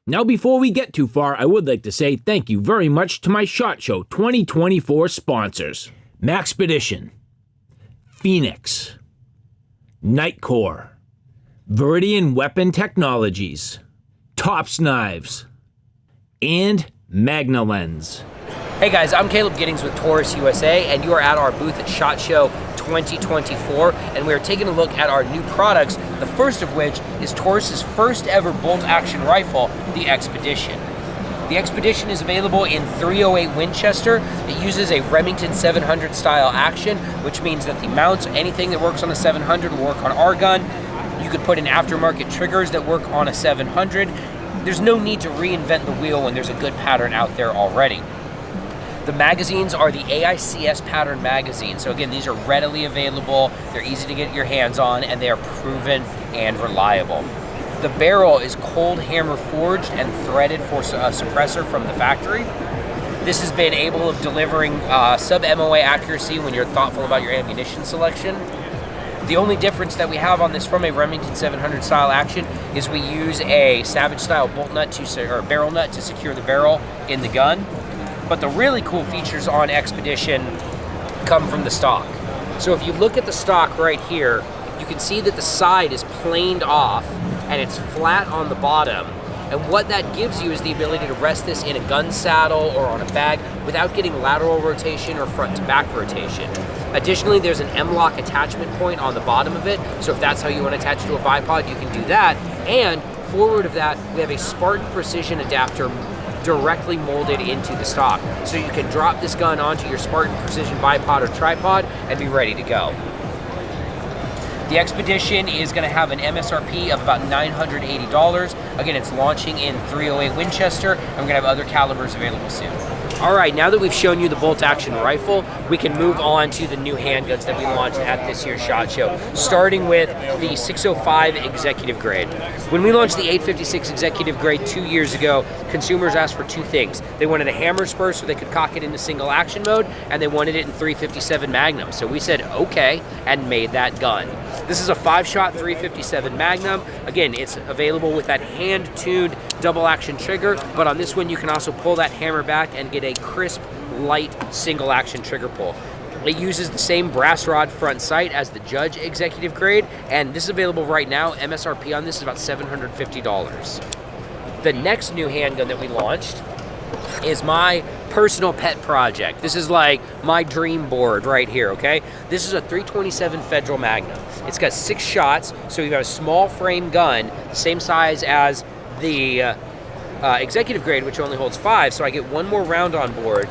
Now before we get too far, I would like to say thank you very much to my SHOT Show 2024 sponsors. Maxpedition, Phoenix, Nightcore, Viridian Weapon Technologies, Tops Knives, and Magna Lens. Hey guys, I'm Caleb Giddings with Taurus USA, and you are at our booth at SHOT Show 2024, and we are taking a look at our new products, the first of which is Taurus's first ever bolt-action rifle, the Expedition. The Expedition is available in .308 Winchester. It uses a Remington 700 style action, which means that the mounts, anything that works on a 700 will work on our gun. You could put in aftermarket triggers that work on a 700. There's no need to reinvent the wheel when there's a good pattern out there already. The magazines are the AICS pattern magazines. So again, these are readily available, they're easy to get your hands on, and they are proven and reliable. The barrel is cold hammer forged and threaded for a suppressor from the factory. This has been able of delivering sub-MOA accuracy when you're thoughtful about your ammunition selection. The only difference that we have on this from a Remington 700 style action is we use a Savage style bolt nut or barrel nut to secure the barrel in the gun. But the really cool features on Expedition come from the stock. So if you look at the stock right here, you can see that the side is planed off and it's flat on the bottom. And what that gives you is the ability to rest this in a gun saddle or on a bag without getting lateral rotation or front to back rotation. Additionally, there's an M-lock attachment point on the bottom of it, so if that's how you want to attach it to a bipod, you can do that. And forward of that, we have a Spartan Precision adapter directly molded into the stock. So you can drop this gun onto your Spartan Precision bipod or tripod and be ready to go. The Expedition is going to have an MSRP of about $980. Again, it's launching in .308 Winchester, and we're going to have other calibers available soon. All right, now that we've shown you the bolt-action rifle, we can move on to the new handguns that we launched at this year's SHOT Show, starting with the 605 Executive Grade. When we launched the 856 Executive Grade 2 years ago, consumers asked for two things. They wanted a hammer spur so they could cock it into single action mode, and they wanted it in .357 Magnum. So we said, okay, and made that gun. This is a 5-shot .357 Magnum. Again, it's available with that hand-tuned double-action trigger, but on this one you can also pull that hammer back and get a crisp, light, single-action trigger pull. It uses the same brass rod front sight as the Judge Executive Grade, and this is available right now. MSRP on this is about $750. The next new handgun that we launched is my personal pet project. This is like my dream board right here, okay? This is a .327 Federal Magnum. It's got 6 shots, so you've got a small frame gun, same size as the Executive Grade, which only holds 5, so I get one more round on board.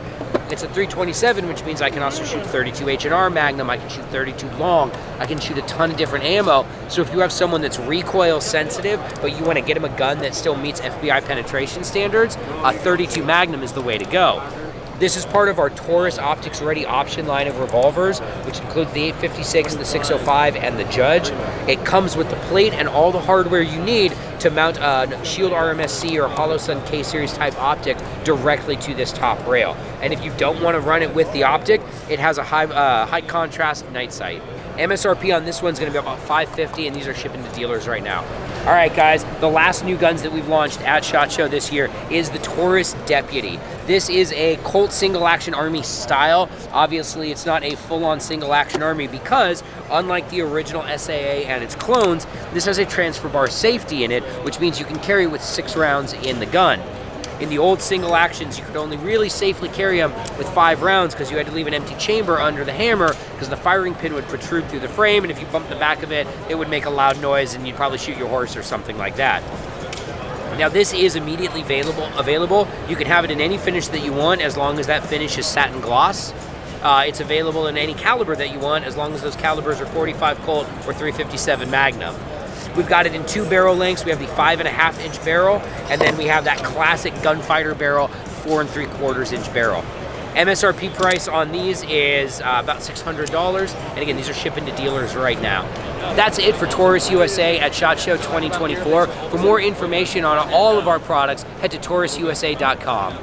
It's a .327, which means I can also shoot 32 H&R Magnum, I can shoot 32 long, I can shoot a ton of different ammo. So if you have someone that's recoil sensitive, but you want to get them a gun that still meets FBI penetration standards, a 32 Magnum is the way to go. This is part of our Taurus Optics Ready option line of revolvers, which includes the 856, the 605, and the Judge. It comes with the plate and all the hardware you need to mount a Shield RMSC or Holosun K-Series type optic directly to this top rail. And if you don't want to run it with the optic, it has a high contrast night sight. MSRP on this one's going to be about $550, and these are shipping to dealers right now. All right, guys, the last new guns that we've launched at SHOT Show this year is the Taurus Deputy. This is a Colt single-action army style. Obviously, it's not a full-on single-action army because, unlike the original SAA and its clones, this has a transfer bar safety in it, which means you can carry with 6 rounds in the gun. In the old single actions, you could only really safely carry them with 5 rounds because you had to leave an empty chamber under the hammer because the firing pin would protrude through the frame, and if you bumped the back of it, it would make a loud noise and you'd probably shoot your horse or something like that. Now this is immediately available. You can have it in any finish that you want as long as that finish is satin gloss. It's available in any caliber that you want as long as those calibers are 45 Colt or 357 Magnum. We've got it in 2 barrel lengths. We have the 5.5 inch barrel, and then we have that classic gunfighter barrel, 4 3/4 inch barrel. MSRP price on these is about $600, and again, these are shipping to dealers right now. That's it for Taurus USA at SHOT Show 2024. For more information on all of our products, head to taurususa.com.